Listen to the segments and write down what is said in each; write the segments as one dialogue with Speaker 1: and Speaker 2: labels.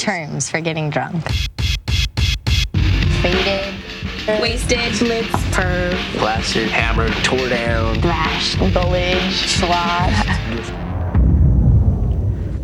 Speaker 1: terms for getting drunk. Faded.
Speaker 2: Wasted.
Speaker 3: Blitz.
Speaker 4: Perv. Plastered. Hammered. Tore down.
Speaker 1: Thrashed. Bullied. Sloshed.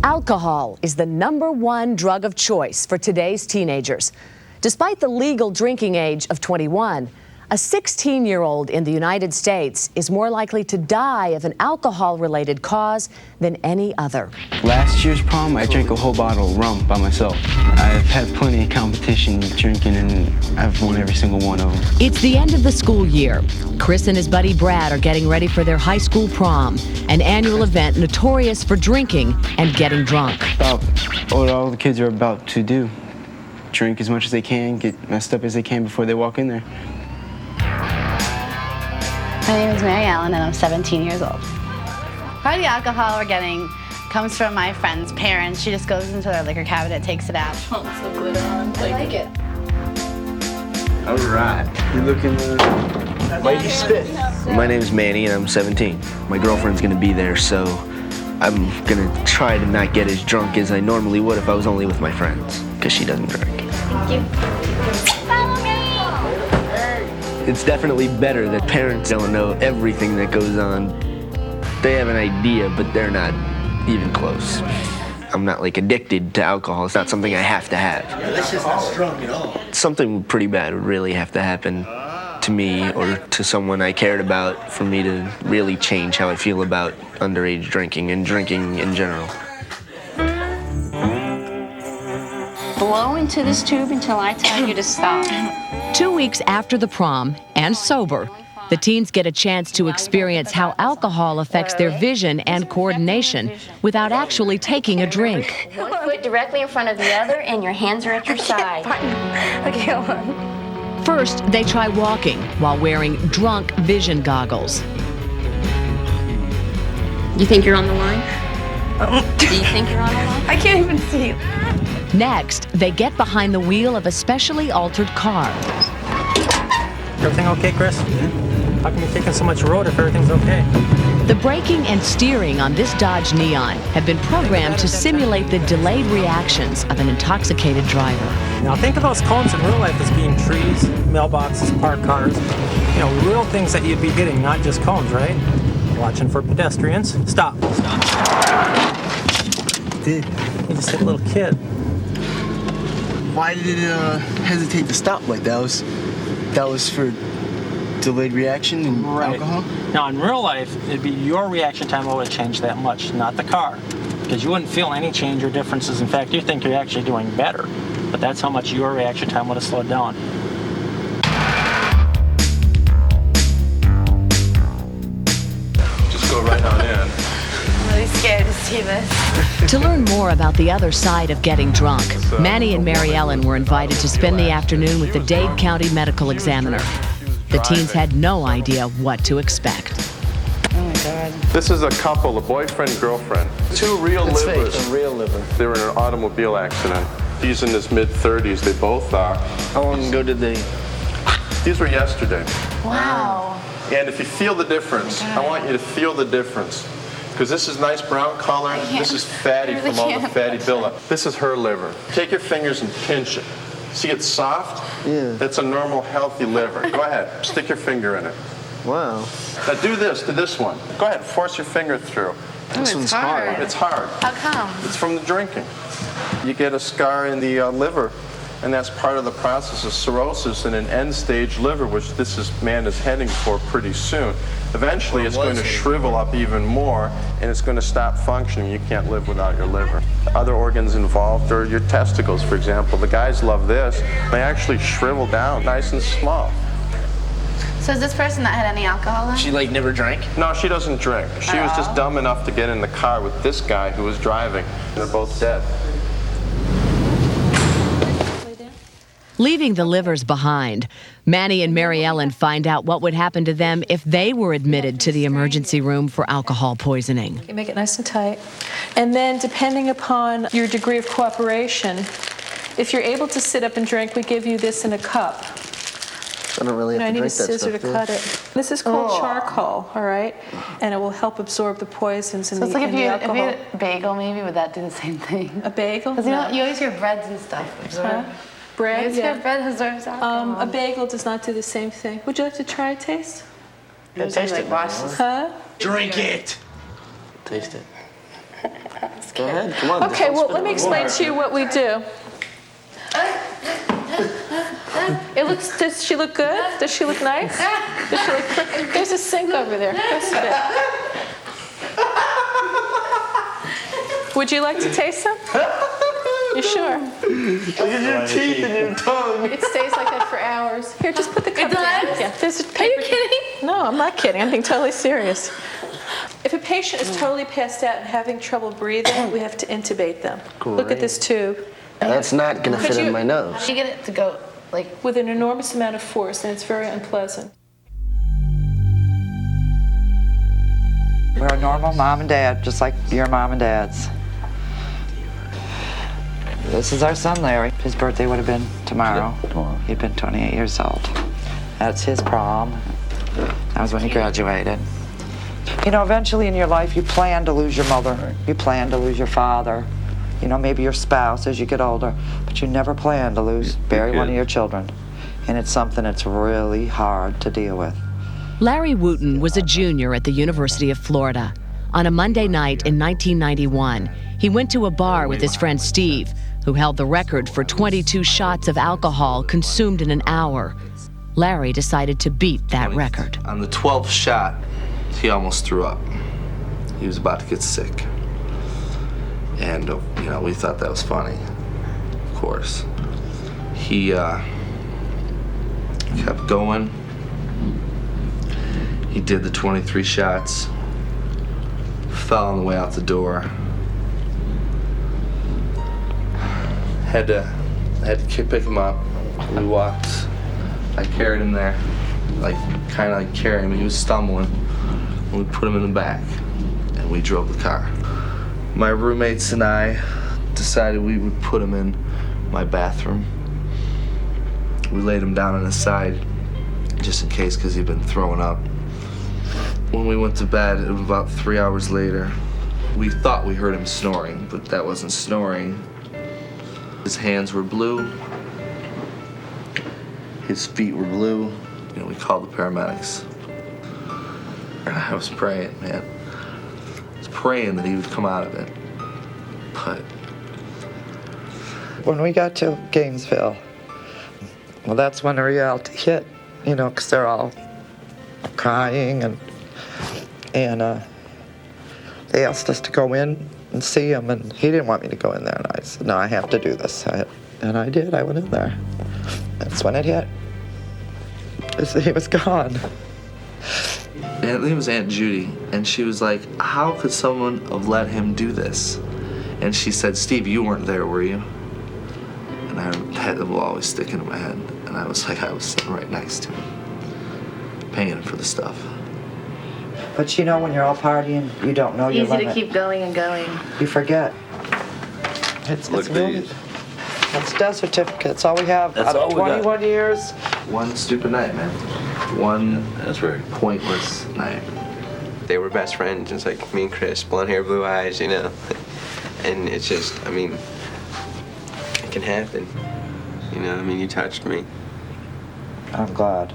Speaker 5: Alcohol is the #1 drug of choice for today's teenagers. Despite the legal drinking age of 21, a 16-year-old in the United States is more likely to die of an alcohol-related cause than any other.
Speaker 6: Last year's prom, I drank a whole bottle of rum by myself. I've had plenty of competition drinking, and I've won every single one of them.
Speaker 5: It's the end of the school year. Chris and his buddy Brad are getting ready for their high school prom, an annual event notorious for drinking and getting drunk.
Speaker 6: About what all the kids are about to do. Drink as much as they can, get messed up as they can before they walk in there.
Speaker 7: My name is Mary Ellen, and I'm 17 years old. Part of the alcohol we're getting comes from my friend's parents. She just goes into their liquor cabinet, takes it out.
Speaker 2: Pumps the glitter on.
Speaker 7: I like it.
Speaker 4: All right.
Speaker 6: You're looking
Speaker 4: Lady Spit. My name's Manny, and I'm 17. My girlfriend's gonna be there, so I'm gonna try to not get as drunk as I normally would if I was only with my friends, because she doesn't drink.
Speaker 2: Thank you. Follow me!
Speaker 4: It's definitely better that parents don't know everything that goes on. They have an idea, but they're not even close. I'm not like addicted to alcohol. It's not something I have to have.
Speaker 8: Yeah, this is not strong at all.
Speaker 4: Something pretty bad would really have to happen to me or to someone I cared about for me to really change how I feel about underage drinking and drinking in general.
Speaker 7: Blow into this tube until I tell you to stop.
Speaker 5: 2 weeks after the prom, and sober, the teens get a chance to experience how alcohol affects their vision and coordination without actually taking a drink.
Speaker 9: One foot directly in front of the other, and your hands are at your side.
Speaker 2: Okay, hold on.
Speaker 5: First, they try walking while wearing drunk vision goggles.
Speaker 9: You think you're on the line? Do you think you're on the line?
Speaker 2: I can't even see.
Speaker 5: Next, they get behind the wheel of a specially altered car.
Speaker 10: Everything okay, Chris? How come you're taking so much road if everything's okay?
Speaker 5: The braking and steering on this Dodge Neon have been programmed to simulate the delayed reactions of an intoxicated driver.
Speaker 10: Now think of those cones in real life as being trees, mailboxes, parked cars. You know, real things that you'd be hitting, not just cones, right? Watching for pedestrians. Stop.
Speaker 8: Did
Speaker 10: You just hit a little kid.
Speaker 8: why did it hesitate to stop like that? That was for delayed reaction and alcohol?
Speaker 10: Now in real life, it'd be your reaction time that would change that much, not the car. Because you wouldn't feel any change or differences. In fact, you think you're actually doing better. But that's how much your reaction time would have slowed down.
Speaker 11: Just go right on in.
Speaker 2: I'm really scared to see this.
Speaker 5: To learn more about the other side of getting drunk, Manny and Mary Ellen were invited to spend the afternoon with the Dade County Medical Examiner. The teens had no idea what to expect.
Speaker 7: Oh my God.
Speaker 11: This is a couple, a boyfriend, girlfriend. Two real livers.
Speaker 4: A real liver.
Speaker 11: They were in an automobile accident. He's in his mid-30s, they both are.
Speaker 4: How long ago did they?
Speaker 11: These were yesterday.
Speaker 2: Wow.
Speaker 11: And if you feel the difference, I want you to feel the difference. Because this is nice brown color, this is fatty from all the fatty buildup. This is her liver. Take your fingers and pinch it. See it's soft?
Speaker 4: Yeah.
Speaker 11: That's a normal, healthy liver. Go ahead, stick your finger in it.
Speaker 4: Wow.
Speaker 11: Now do this to this one. Go ahead, force your finger through.
Speaker 4: This one's hard.
Speaker 11: It's hard.
Speaker 2: How come?
Speaker 11: It's from the drinking. You get a scar in the liver, and that's part of the process of cirrhosis in an end-stage liver, which man is heading for pretty soon. Eventually, it's going to shrivel up even more, and it's going to stop functioning. You can't live without your liver. Other organs involved are your testicles, for example. The guys love this. They actually shrivel down nice and small.
Speaker 7: So is this person that had any alcohol in?
Speaker 4: She like never drank?
Speaker 11: No, she doesn't drink. She was just dumb enough to get in the car with this guy who was driving. They're both dead.
Speaker 5: Leaving the livers behind, Manny and Mary Ellen find out what would happen to them if they were admitted to the emergency room for alcohol poisoning.
Speaker 3: You make it nice and tight. And then depending upon your degree of cooperation, if you're able to sit up and drink, we give you this in a cup.
Speaker 8: I don't really
Speaker 3: No,
Speaker 8: have
Speaker 3: I
Speaker 8: to
Speaker 3: need a
Speaker 8: drink that
Speaker 3: scissor
Speaker 8: stuff,
Speaker 3: to
Speaker 8: do I?
Speaker 3: cut it. This is called charcoal, all right? And it will help absorb the poisons in
Speaker 7: So
Speaker 3: the,
Speaker 7: it's like
Speaker 3: in
Speaker 7: if
Speaker 3: the
Speaker 7: you
Speaker 3: alcohol.
Speaker 7: ate a bagel, maybe would that do the same thing?
Speaker 3: A bagel?
Speaker 7: Because you
Speaker 3: No.
Speaker 7: know you always hear breads and stuff absorb.
Speaker 3: Huh? Bread,
Speaker 7: You always
Speaker 3: yeah.
Speaker 7: hear bread absorbs alcohol.
Speaker 3: A bagel does not do the same thing. Would you like to try a taste?
Speaker 2: It tastes like washes.
Speaker 3: Huh?
Speaker 8: Drink it! Taste it. Go ahead, come on.
Speaker 3: Okay, well, let me explain to you what we do. Does she look good? Does she look nice? Does she look pretty? There's a sink over there. Go spit. Would you like to taste some? You sure?
Speaker 8: Look at your teeth and your tongue.
Speaker 3: It stays like that for hours. Here, just put the cup down.
Speaker 7: does?
Speaker 3: Yeah, there's a paper.
Speaker 7: Are you kidding?
Speaker 3: No, I'm not kidding. I'm being totally serious. If a patient is totally passed out and having trouble breathing, we have to intubate them. Look at this tube.
Speaker 8: That's not gonna
Speaker 3: Could
Speaker 8: fit
Speaker 3: you-
Speaker 8: in my
Speaker 7: How
Speaker 8: nose.
Speaker 7: do you get it to go like?
Speaker 3: With an enormous amount of force, and it's very unpleasant.
Speaker 12: We're a normal mom and dad, just like your mom and dad's. This is our son, Larry. His birthday would have been tomorrow. He'd been 28 years old. That's his prom. That was when he graduated. You know, eventually in your life, you plan to lose your mother. You plan to lose your father. You know, maybe your spouse as you get older. But you never plan to bury one of your children. And it's something that's really hard to deal with.
Speaker 5: Larry Wooten was a junior at the University of Florida. On a Monday night in 1991, he went to a bar with his friend Steve, who held the record for 22 shots of alcohol consumed in an hour. Larry decided to beat that record.
Speaker 4: On the 12th shot, he almost threw up. He was about to get sick. And, you know, we thought that was funny, of course. He kept going. He did the 23 shots, fell on the way out the door. Had to pick him up. We walked. I carried him there, kind of like carrying him. He was stumbling. And we put him in the back, and we drove the car. My roommates and I decided we would put him in my bathroom. We laid him down on his side, just in case, because he'd been throwing up. When we went to bed, it was about 3 hours later. We thought we heard him snoring, but that wasn't snoring. His hands were blue. His feet were blue. You know, we called the paramedics. And I was praying, man. I was praying that he would come out of it. But
Speaker 12: When we got to Gainesville, well, that's when the reality hit, you know, because they're all crying and they asked us to go in and see him, and he didn't want me to go in there, and I said, no, I have to do this. And I did. I went in there. That's when it hit. He was gone.
Speaker 4: and it was Aunt Judy, and she was like, how could someone have let him do this? And she said, Steve, you weren't there, were you? And that will always stick into my head. And I was like, I was sitting right next to him, paying him for the stuff.
Speaker 12: But you know, when you're all partying, you don't know your
Speaker 7: Easy
Speaker 12: limit.
Speaker 7: to keep going and going.
Speaker 12: You forget. It's really, it's death certificate. That's all we have.
Speaker 4: That's all we got.
Speaker 12: 21 years.
Speaker 4: One stupid night, man. One pointless night.
Speaker 13: They were best friends, just like me and Chris, blonde hair, blue eyes, you know. And it's just, I mean, it can happen. You know, I mean, you touched me.
Speaker 12: I'm glad.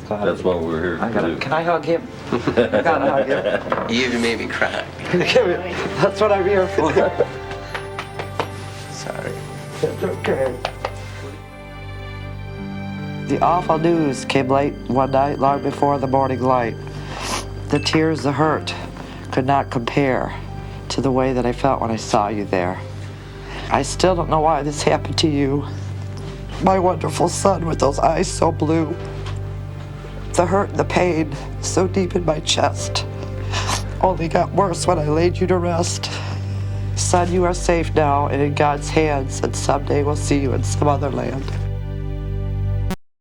Speaker 14: That's what we're here to do.
Speaker 12: Can I hug him? I gotta hug him.
Speaker 13: You even made me cry.
Speaker 12: That's what I'm here for.
Speaker 13: Sorry.
Speaker 12: It's okay. The awful news came late one night, long before the morning light. The tears, the hurt, could not compare to the way that I felt when I saw you there. I still don't know why this happened to you. My wonderful son with those eyes so blue. The hurt and the pain so deep in my chest only got worse when I laid you to rest. Son, you are safe now and in God's hands, and someday we'll see you in some other land.